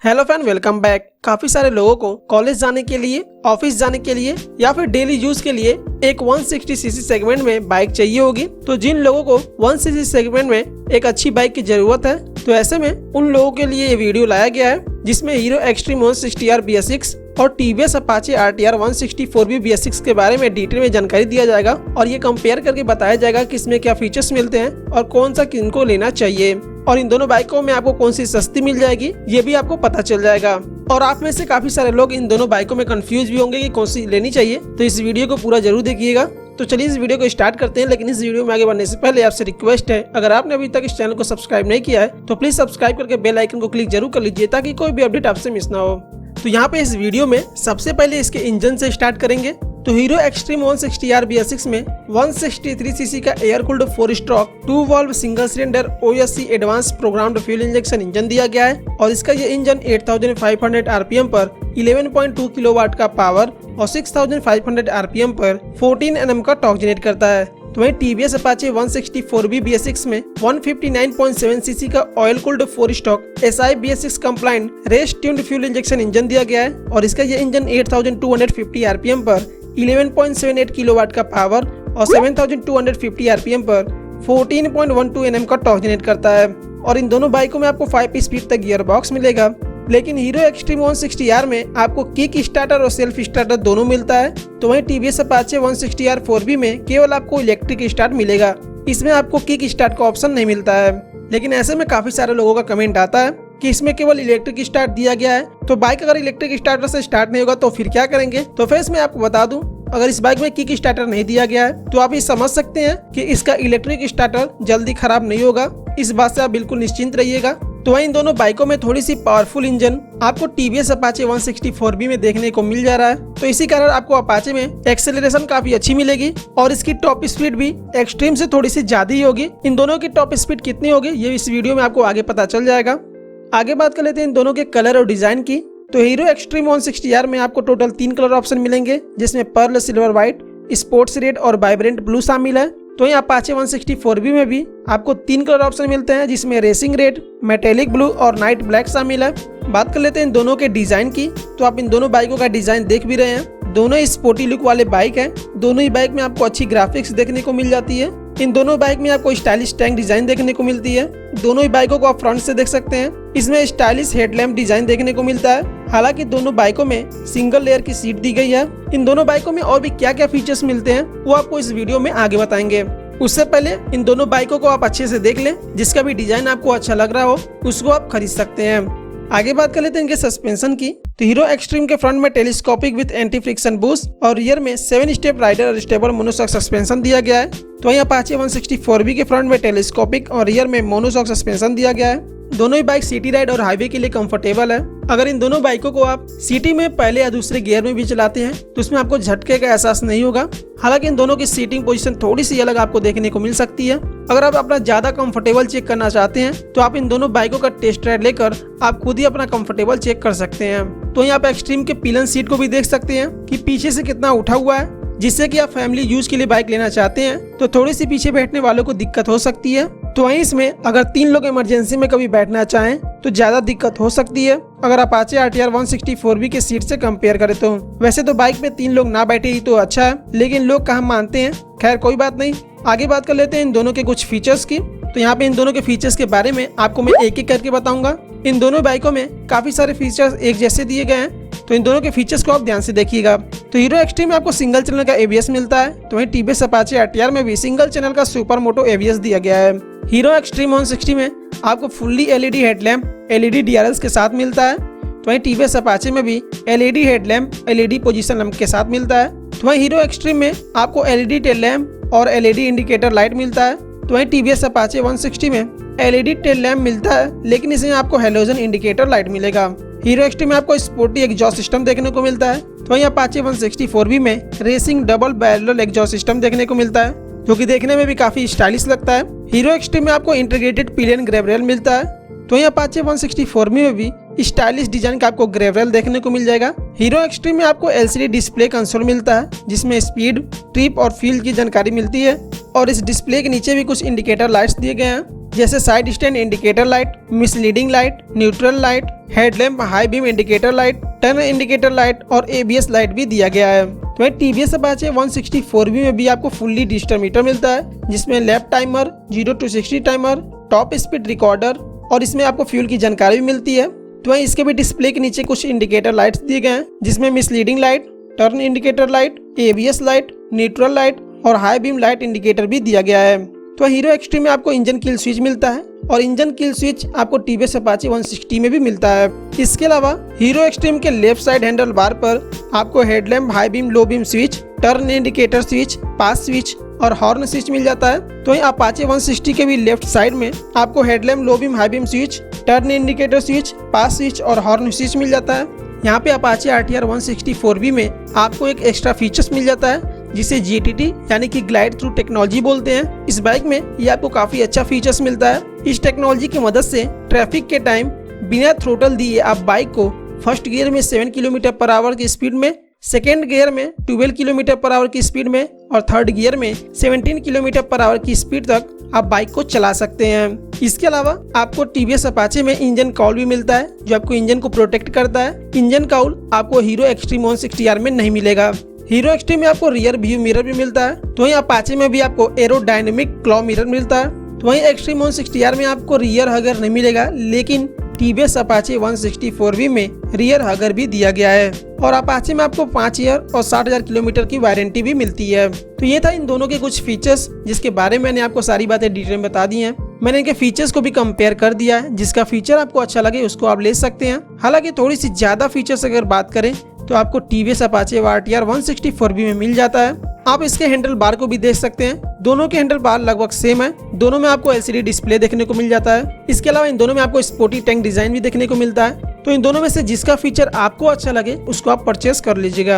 Hello friend, welcome back. काफी सारे लोगों को कॉलेज जाने के लिए, ऑफिस जाने के लिए या फिर डेली यूज के लिए एक 160 सीसी सेगमेंट में बाइक चाहिए होगी। तो जिन लोगों को 160 सेगमेंट में एक अच्छी बाइक की जरूरत है, तो ऐसे में उन लोगों के लिए ये वीडियो लाया गया है, जिसमें हीरो एक्सट्रीम 160R BS6 और TVS Apache RTR 164B BS6 के बारे में डिटेल में जानकारी दिया जाएगा और ये कंपेयर करके बताया जाएगा कि इसमें क्या फीचर्स मिलते हैं और कौन सा किनको लेना चाहिए, और इन दोनों बाइकों में आपको कौन सी सस्ती मिल जाएगी ये भी आपको पता चल जाएगा। और आप में से काफी सारे लोग इन दोनों बाइकों में कंफ्यूज भी होंगे कि कौन सी लेनी चाहिए, तो इस वीडियो को पूरा जरूर देखिएगा। तो चलिए इस वीडियो को स्टार्ट करते हैं। लेकिन इस वीडियो में आगे बढ़ने से पहले आपसे रिक्वेस्ट है, अगर आपने अभी तक इस चैनल को सब्सक्राइब नहीं किया है तो प्लीज सब्सक्राइब करके बेल आइकन को क्लिक जरूर कर लीजिए, ताकि कोई भी अपडेट आपसे मिस ना हो। तो यहाँ पे इस वीडियो में सबसे पहले इसके इंजन से स्टार्ट करेंगे। तो हीरो एक्सट्रीम 160R BS6 में 163 सीसी का air cooled 4 stroke 2 valve single cylinder OSC advance programmed fuel injection engine दिया गया है, और इसका ये इंजन 8500 RPM पर 11.2 किलोवाट का पावर और 6500 RPM पर 14 Nm का टॉर्क जनरेट करता है। तो वहीं TVS अपाचे 164B BS6 में 159.7 सीसी का oil cooled 4 stroke SI BS6 compliant race tuned fuel injection engine दिया गया है, और इसका ये इंजन 8250 RPM पर 11.78 किलोवाट का पावर और 7250 RPM पर 14.12 Nm का टॉर्क जनरेट करता है। और इन दोनों बाइकों में आपको 5 स्पीड तक गियर बॉक्स मिलेगा। लेकिन हीरो एक्सट्रीम 160R में आपको किक स्टार्टर और सेल्फ स्टार्टर दोनों मिलता है। तो वहीं TVS अपाचे 160R 4B में केवल आपको इलेक्ट्रिक स्टार्ट मिलेगा, इसमें आपको किक स्टार्ट का ऑप्शन नहीं मिलता है। लेकिन ऐसे में काफी सारे लोगों का कमेंट आता है कि इसमें केवल इलेक्ट्रिक स्टार्ट दिया गया है, तो बाइक अगर इलेक्ट्रिक स्टार्टर से स्टार्ट नहीं होगा तो फिर क्या करेंगे। तो फ्रेंड्स मैं आपको बता दूं, अगर इस बाइक में किक स्टार्टर नहीं दिया गया है तो आप ये समझ सकते हैं कि इसका इलेक्ट्रिक स्टार्टर जल्दी खराब नहीं होगा। इस बात से आप बिल्कुल निश्चिंत रहिएगा। तो वहीं इन दोनों बाइकों में थोड़ी सी पावरफुल इंजन आपको TVS अपाचे 164B में देखने को मिल जा रहा है, तो इसी कारण आपको अपाचे में एक्सेलरेशन काफी अच्छी मिलेगी और इसकी टॉप स्पीड भी एक्सट्रीम से थोड़ी सी ज्यादा ही होगी। इन दोनों की टॉप स्पीड कितनी होगी ये इस वीडियो में आपको आगे पता चल जाएगा। आगे बात कर लेते हैं इन दोनों के कलर और डिजाइन की। तो हीरो एक्सट्रीम 160R में आपको टोटल 3 कलर ऑप्शन मिलेंगे, जिसमें pearl, silver white, sports red और वाइब्रेंट ब्लू शामिल है। तो यहाँ अपाचे 164B में भी आपको 3 कलर ऑप्शन मिलते हैं, जिसमें रेसिंग रेड, मेटेलिक ब्लू और नाइट ब्लैक शामिल है। बात कर लेते हैं इन दोनों के डिजाइन की। तो आप इन दोनों बाइकों का डिजाइन देख भी रहे हैं, दोनों ही स्पोर्टी लुक वाले बाइक हैं। दोनों ही बाइक में आपको अच्छी ग्राफिक्स देखने को मिल जाती है। इन दोनों बाइक में आपको स्टाइलिश टैंक डिजाइन देखने को मिलती है। दोनों ही बाइकों को आप फ्रंट से देख सकते हैं, इसमें स्टाइलिश हेडलैम्प डिजाइन देखने को मिलता है। हालांकि दोनों बाइकों में सिंगल लेयर की सीट दी गई है। इन दोनों बाइकों में और भी क्या क्या फीचर्स मिलते हैं वो आपको इस वीडियो में आगे बताएंगे। उससे पहले इन दोनों बाइकों को आप अच्छे से देख लें, जिसका भी डिजाइन आपको अच्छा लग रहा हो उसको आप खरीद सकते हैं। आगे बात कर लेते हैं इनके सस्पेंशन की। तो हीरो एक्सट्रीम के फ्रंट में telescopic with anti friction boost और रियर में 7 स्टेप राइडर और स्टेबल मोनोशॉक सस्पेंशन दिया गया है। तो वहीं अपाचे 164B के फ्रंट में टेलीस्कोपिक और रियर में मोनोशॉक सस्पेंशन दिया गया है। दोनों ही बाइक सिटी राइड और हाईवे के लिए कंफर्टेबल है। अगर इन दोनों बाइकों को आप सिटी में पहले या दूसरे गियर में भी चलाते हैं तो उसमें आपको झटके का एहसास नहीं होगा। हालांकि इन दोनों की सीटिंग पोजीशन थोड़ी सी अलग आपको देखने को मिल सकती है। अगर आप अपना ज्यादा कंफर्टेबल चेक करना चाहते हैं तो आप इन दोनों बाइकों का टेस्ट राइड लेकर आप खुद ही अपना कंफर्टेबल चेक कर सकते हैं। तो यहाँ पे एक्सट्रीम के पिलन सीट को भी देख सकते हैं कि पीछे से कितना उठा हुआ है, जिससे कि आप फैमिली यूज के लिए बाइक लेना चाहते हैं तो थोड़ी सी पीछे बैठने वालों को दिक्कत हो सकती है। तो वहीं इसमें अगर 3 लोग इमरजेंसी में कभी बैठना चाहें तो ज्यादा दिक्कत हो सकती है, अगर अपाचे RTR 164B के सीट से कंपेयर करें तो। वैसे तो बाइक में 3 लोग ना बैठे ही तो अच्छा है, लेकिन लोग कहाँ मानते हैं। खैर कोई बात नहीं, आगे बात कर लेते हैं इन दोनों के कुछ फीचर्स की। तो यहाँ पे इन दोनों के फीचर्स के बारे में आपको मैं एक एक करके बताऊंगा। इन दोनों बाइकों में काफी सारे फीचर्स एक जैसे दिए गए हैं, तो इन दोनों के फीचर्स को आप ध्यान से देखिएगा। तो हीरो एक्सट्रीम में आपको सिंगल चैनल का ABS मिलता है, तो वहीं TVS अपाचे RTR में भी सिंगल चैनल का सुपर मोटो ABS दिया गया है। हीरो एक्सट्रीम 160 में आपको fully LED headlamp LED DRLs के साथ मिलता है। तो वहीं TVS अपाचे में भी LED headlamp LED position lamp के साथ मिलता है। तो वहीं हीरो एक्सट्रीम में आपको LED टेल लैंप और LED इंडिकेटर लाइट मिलता है। तो वहीं TVS अपाचे 160 में LED टेल लैंप मिलता है, लेकिन इसमें आपको हेलोजन इंडिकेटर लाइट मिलेगा। हीरो एक्सट्रीम में आपको स्पोर्टी एग्जॉस्ट सिस्टम देखने को मिलता है। तो वहीं अपाचे 164B में racing double barrel exhaust system देखने को मिलता है, जो कि देखने में भी काफी स्टाइलिश लगता है। हीरो एक्सट्रीम में आपको इंटीग्रेटेड पिलियन ग्रैब रेल मिलता है। तो वहीं अपाचे 164B में भी स्टाइलिश डिजाइन का आपको ग्रैब रेल देखने को मिल जाएगा। हीरो एक्सट्रीम में आपको LCD डिस्प्ले कंसोल मिलता है, जिसमें स्पीड, ट्रिप और फील्ड की जानकारी मिलती है। और इस डिस्प्ले के नीचे भी कुछ इंडिकेटर लाइट्स दिए गए हैं, जैसे side stand indicator light, misleading light, neutral light, headlamp high beam indicator light, turn indicator light और ABS लाइट भी दिया गया है। तो वहीं TVS अपाचे 160/4V में भी आपको फुल्ली डिजिटल मीटर मिलता है, जिसमें lap timer, 0 to 60 timer, top speed recorder और इसमें आपको फ्यूल की जानकारी भी मिलती है। तो वहीं इसके भी डिस्प्ले के नीचे कुछ इंडिकेटर लाइट्स दिए गए हैं, जिसमें misleading light, turn indicator light, ABS light, neutral light और हाई बीम लाइट इंडिकेटर भी दिया गया है। तो हीरो एक्सट्रीम में आपको इंजन किल स्विच मिलता है और इंजन किल स्विच आपको TVS अपाचे 160 में भी मिलता है। इसके अलावा हीरो एक्सट्रीम के लेफ्ट साइड हैंडल बार पर आपको headlamp high beam low beam switch, turn indicator switch, pass switch और हॉर्न स्विच मिल जाता है। तो यहाँ अपाचे 160 के भी लेफ्ट साइड में आपको headlamp low beam high beam switch, turn indicator switch, pass switch और हॉर्न स्विच मिल जाता है। यहाँ पे अपाचे RTR 160/4V में आपको एक एक्स्ट्रा फीचर्स मिल जाता है, जिसे GTT यानी कि ग्लाइड थ्रू टेक्नोलॉजी बोलते हैं। इस बाइक में ये आपको काफी अच्छा फीचर्स मिलता है। इस टेक्नोलॉजी की मदद से ट्रैफिक के टाइम बिना थ्रोटल दिए आप बाइक को फर्स्ट गियर में 7 km/h की स्पीड में, सेकेंड गियर में 12 km/h की स्पीड में और थर्ड गियर में 17 km/h की स्पीड तक आप बाइक को चला सकते हैं। इसके अलावा आपको TVS अपाचे में इंजन कॉल भी मिलता है, जो आपको इंजन को प्रोटेक्ट करता है। इंजन कॉल आपको हीरो एक्सट्रीम 160R में नहीं मिलेगा। हीरो एक्सट्रीम में आपको रियर व्यू मिरर भी मिलता है। तो वहीं अपाचे में भी आपको एरोडायनेमिक क्लॉ मिरर मिलता है। तो वहीं एक्सट्रीम 160R में आपको रियर हगर नहीं मिलेगा, लेकिन TVS अपाचे 160/4V में रियर हगर भी दिया गया है और अपाचे में आपको 5 ईयर और 60,000 किलोमीटर की वारंटी भी मिलती है। तो ये था इन दोनों के कुछ फीचर्स, जिसके बारे में मैंने आपको सारी बातें डिटेल में बता दी हैं। मैंने इनके फीचर्स को भी कंपेयर कर दिया है, जिसका फीचर आपको अच्छा लगे उसको आप ले सकते हैं। हालांकि थोड़ी सी ज्यादा फीचर्स अगर बात करें तो आपको TVS अपाचे RTR 160/4V में मिल जाता है। आप इसके हैंडल बार को भी देख सकते हैं, दोनों के हैंडल बार लगभग सेम है। दोनों में आपको LCD डिस्प्ले देखने को मिल जाता है। इसके अलावा इन दोनों में आपको स्पोर्टी टैंक डिजाइन भी देखने को मिलता है। तो इन दोनों में से जिसका फीचर आपको अच्छा लगे उसको आप परचेस कर लीजिएगा।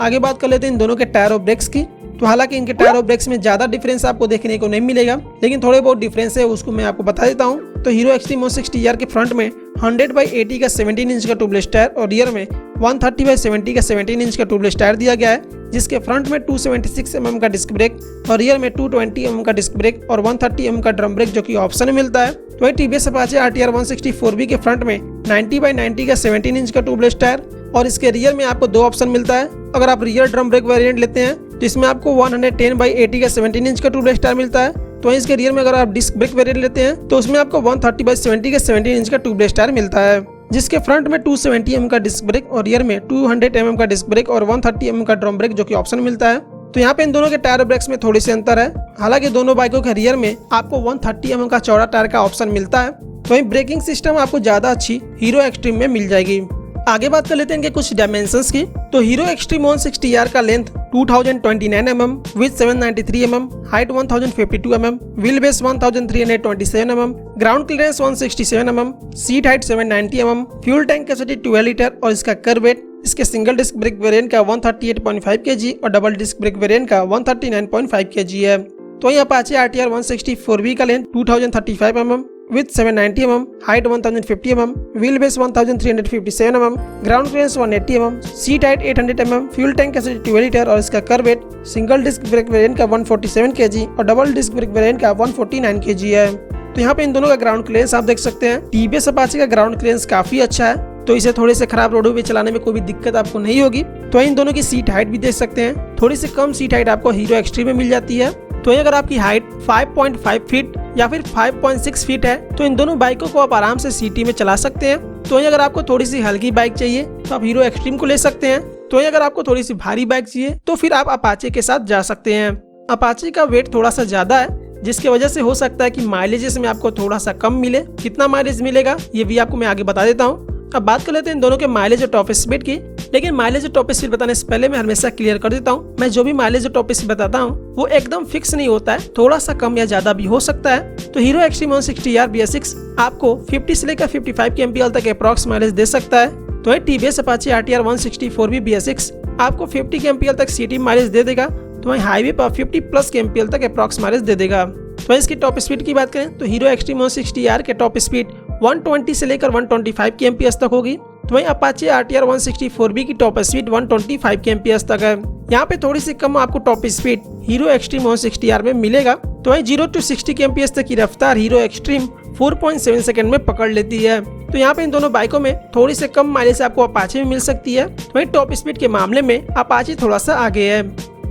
आगे बात कर लेते हैं इन दोनों के टायर और ब्रेक्स की। तो हालांकि इनके टायर और ब्रेक्स में ज्यादा डिफरेंस आपको देखने को नहीं मिलेगा, लेकिन थोड़े बहुत डिफरेंस है, उसको मैं आपको बता देता हूँ। तो हीरो एक्सट्रीम 160R के फ्रंट में 100/80 का 17 इंच का ट्यूबलेस टायर और रियर में 130/70 का 17 इंच का ट्यूबलेस टायर दिया गया है, जिसके फ्रंट में 276 mm का डिस्क ब्रेक और रियर में 220 mm का डिस्क ब्रेक और 130 mm का ड्रम ब्रेक जो कि ऑप्शन में मिलता है। तो वही TVS अपाचे RTR 160/4V के फ्रंट में 90/90 का 17 इंच का ट्यूबलेस टायर और इसके रियर में आपको दो ऑप्शन मिलता है। अगर आप रियर ड्रम ब्रेक वेरिएंट लेते हैं तो इसमें आपको 110/80 का 17 इंच का ट्यूबलेस टायर मिलता है। तो इसके रियर में अगर आप डिस्क ब्रेक वेरिएंट लेते हैं तो उसमें आपको 130/70 का 17 इंच का ट्यूबलेस टायर मिलता है, जिसके फ्रंट में 270 mm का डिस्क ब्रेक और रियर में 200 mm का डिस्क ब्रेक और 130 mm का ड्रम ब्रेक जो कि ऑप्शन मिलता है। तो यहाँ पे इन दोनों के टायर ब्रेक्स में थोड़ी सी अंतर है। हालांकि दोनों बाइकों के रियर में आपको 130 mm का चौड़ा टायर का ऑप्शन मिलता है। तो वहीं ब्रेकिंग सिस्टम आपको ज्यादा अच्छी हीरो एक्सट्रीम में मिल जाएगी। आगे बात कर लेते हैं इनके कुछ डायमेंशंस की। तो हीरो एक्सट्रीम 160R का length 2029 mm, width 793 mm, height 1052 mm, wheel base 1327 mm, ground clearance 167 mm, seat height 790 mm, fuel tank capacity 12 litre और इसका कर्व वेट इसके सिंगल डिस्क ब्रेक वेरिएंट का 138.5 kg और डबल डिस्क ब्रेक वेरिएंट का 139.5 kg है। तो यहाँ Apache RTR 160/4V का length 2035 mm, width 790 mm, height 1050 mm, wheel base 1357 mm, ground clearance 180 mm, seat height 800 mm, fuel tank capacity 12 litre और इसका kerb weight single disc brake variant का 147 kg और double disc brake variant का 149 kg है। तो यहाँ पे इन दोनों का ग्राउंड क्लियरेंस आप देख सकते हैं। TVS अपाचे का ग्राउंड क्लियरेंस काफी अच्छा है, तो इसे थोड़े से खराब रोडों पे चलाने में कोई भी दिक्कत आपको नहीं होगी। तो इन दोनों की सीट हाइट भी देख सकते हैं, थोड़ी सी कम सीट हाइट आपको हीरो एक्सट्रीम में मिल जाती है। तो अगर आपकी हाइट 5.5 फीट या फिर 5.6 फीट है तो इन दोनों बाइकों को आप आराम से सिटी में चला सकते हैं। तो अगर आपको थोड़ी सी हल्की बाइक चाहिए तो आप हीरो एक्सट्रीम को ले सकते हैं। तो अगर आपको थोड़ी सी भारी बाइक चाहिए तो फिर आप अपाचे के साथ जा सकते हैं। अपाचे का वेट थोड़ा सा ज्यादा है, जिसकी वजह से हो सकता है कि माइलेज में आपको थोड़ा सा कम मिले। कितना माइलेज मिलेगा ये भी आपको मैं आगे बता देता हूँ। अब बात कर लेते हैं इन दोनों के माइलेज और टॉप स्पीड की। लेकिन माइलेज और टॉप स्पीड बताने से पहले मैं हमेशा क्लियर कर देता हूँ, मैं जो भी माइलेज और टॉप स्पीड बताता हूँ वो एकदम फिक्स नहीं होता है, थोड़ा सा कम या ज्यादा भी हो सकता है। तो हीरो एक्सट्रीम 160R BS6 आपको 50 से लेकर 55 kmpl तक अप्रॉक्स माइलेज दे सकता है। तो TVS Apache RTR 160/4V BS6 आपको 50 kmpl तक सिटी माइलेज दे देगा। तो वहीं हाईवे पर 50+ kmpl तक अप्रॉक्स माइलेज दे देगा। तो इसकी टॉप स्पीड की बात करें तो हीरो एक्सट्रीम 160R के टॉप स्पीड 120 से लेकर 125 kmph तक होगी। तो वहीं अपाचे RTR 160/4V की टॉप स्पीड 125 kmph तक है। यहाँ पे थोड़ी सी कम आपको top speed hero extreme 160R में मिलेगा। तो वहीं 0 to 60 kmph तक की रफ्तार हीरो एक्सट्रीम 4.7 सेकंड में पकड़ लेती है। तो यहाँ पे इन दोनों बाइकों में थोड़ी से कम माइलेज आपको अपाचे में मिल सकती है। तो वहीं टॉप स्पीड के मामले में अपाचे थोड़ा सा आगे है।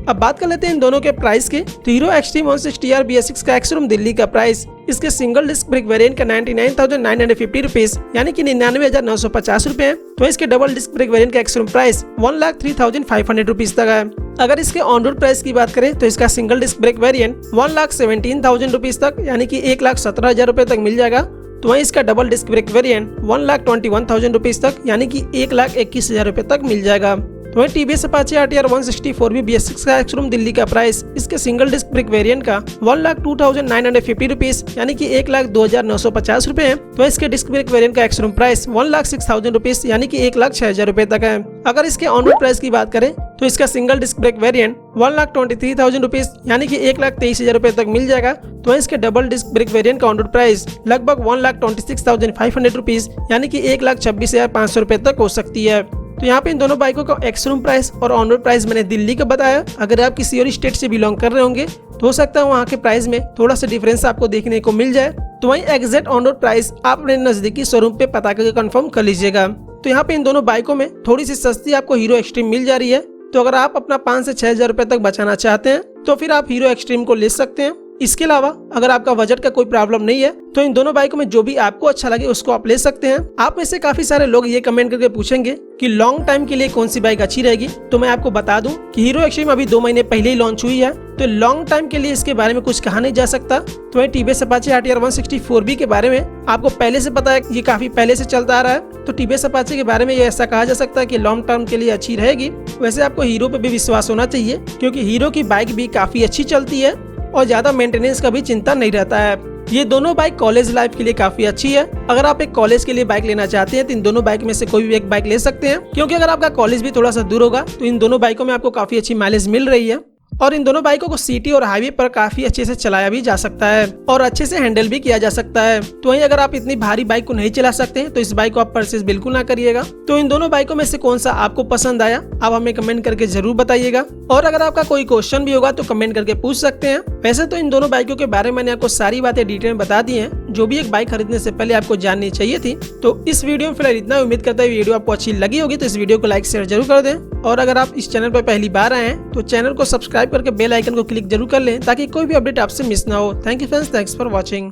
अब बात कर लेते हैं इन दोनों के प्राइस के। तो हीरो एक्सट्रीम 160R BS6 का एक्स-शोरूम दिल्ली का प्राइस इसके सिंगल डिस्क ब्रेक वेरिएंट का 99,950 रुपीज यानी कि 99,950 रुपए है। तो इसके डबल डिस्क ब्रेक वेरिएंट का एक्स-शोरूम प्राइस 1,03,500 रुपीज तक है। अगर इसके ऑन रोड प्राइस की बात करें तो इसका single disc brake variant 1,17,000 rupees तक यानी कि 1,17,000 रुपए तक मिल जाएगा। तो वहीं इसका double disc brake variant 1,21,000 rupees तक यानी कि 1,21,000 रुपए तक मिल जाएगा। तो वहीं TVS Apache RTR 164 भी BS6 का एक्स-शोरूम दिल्ली का प्राइस इसके सिंगल डिस्क ब्रेक वेरिएंट का 1,02,950 रुपीज यानी कि 1,02,950 रुपए है। तो इसके डिस्क ब्रेक वेरिएंट का एक्स-शोरूम प्राइस 1,06,000 रुपीज यानी कि 1,06,000 रुपए तक है। अगर इसके ऑन रोड प्राइस की बात करें तो इसका single disc brake variant 1,23,000 rupees यानी कि 1,23,000 रुपए तक मिल जाएगा। तो इसके डबल डिस्क ब्रेक वेरिएंट का ऑन रोड प्राइस लगभग 1,26,500 रुपीज यानी कि 1,26,500 रुपए तक हो सकती है। तो यहाँ पे इन दोनों बाइकों का एक्स-शोरूम प्राइस और ऑन रोड प्राइस मैंने दिल्ली का बताया। अगर आप किसी और स्टेट से बिलोंग कर रहे होंगे तो हो सकता है वहाँ के प्राइस में थोड़ा सा डिफरेंस आपको देखने को मिल जाए। तो वहीं एग्जैक्ट ऑन रोड प्राइस आप अपने नजदीकी शोरूम पे पता करके कंफर्म कर लीजिएगा। तो यहाँ पे इन दोनों बाइकों में थोड़ी सी सस्ती आपको हीरो एक्सट्रीम मिल जा रही है। तो अगर आप अपना 5 से 6,000 रुपए तक बचाना चाहते हैं तो फिर आप हीरो एक्सट्रीम को ले सकते हैं। इसके अलावा अगर आपका बजट का कोई प्रॉब्लम नहीं है तो इन दोनों बाइकों में जो भी आपको अच्छा लगे उसको आप ले सकते हैं। आप में से काफी सारे लोग ये कमेंट करके पूछेंगे कि लॉन्ग टाइम के लिए कौन सी बाइक अच्छी रहेगी। तो मैं आपको बता दूं कि हीरो एक्सट्रीम अभी 2 महीने पहले ही लॉन्च हुई है। तो लॉन्ग टाइम के लिए इसके बारे में कुछ कहा नहीं जा सकता। तो वहीं TVS Apache RTR 164B के बारे में आपको पहले से पता है, ये काफी पहले से चलता आ रहा है। तो TVS Apache के बारे में ये ऐसा कहा जा सकता है कि लॉन्ग टर्म के लिए अच्छी रहेगी। वैसे आपको हीरो पे भी विश्वास होना चाहिए क्योंकि हीरो की बाइक भी काफी अच्छी चलती है और ज्यादा मेंटेनेंस का भी चिंता नहीं रहता है। ये दोनों बाइक कॉलेज लाइफ के लिए काफी अच्छी है। अगर आप एक कॉलेज के लिए बाइक लेना चाहते हैं तो इन दोनों बाइक में से कोई भी एक बाइक ले सकते हैं क्योंकि अगर आपका कॉलेज भी थोड़ा सा दूर होगा तो इन दोनों बाइकों में आपको काफी अच्छी माइलेज मिल रही है और इन दोनों बाइकों को सिटी और हाईवे पर काफी अच्छे से चलाया भी जा सकता है और अच्छे से हैंडल भी किया जा सकता है। तो वहीं अगर आप इतनी भारी बाइक को नहीं चला सकते हैं तो इस बाइक को आप परचेज बिल्कुल ना करिएगा। तो इन दोनों बाइकों में से कौन सा आपको पसंद आया आप हमें कमेंट करके जरूर बताइएगा और अगर आपका कोई क्वेश्चन भी होगा तो कमेंट करके पूछ सकते हैं। वैसे तो इन दोनों बाइकों के बारे में मैंने आपको सारी बातें डिटेल में बता दी हैं जो भी एक बाइक खरीदने से पहले आपको जाननी चाहिए थी। तो इस वीडियो में फिलहाल इतना। उम्मीद करता है वीडियो आपको अच्छी लगी होगी। तो इस वीडियो को लाइक शेयर जरूर कर दें और अगर आप इस चैनल पर पहली बार आए हैं तो चैनल को सब्सक्राइब करके बेल आइकन को क्लिक जरूर कर लें ताकि कोई भी अपडेट आपसे मिस ना हो। Thank you friends, thanks for watching.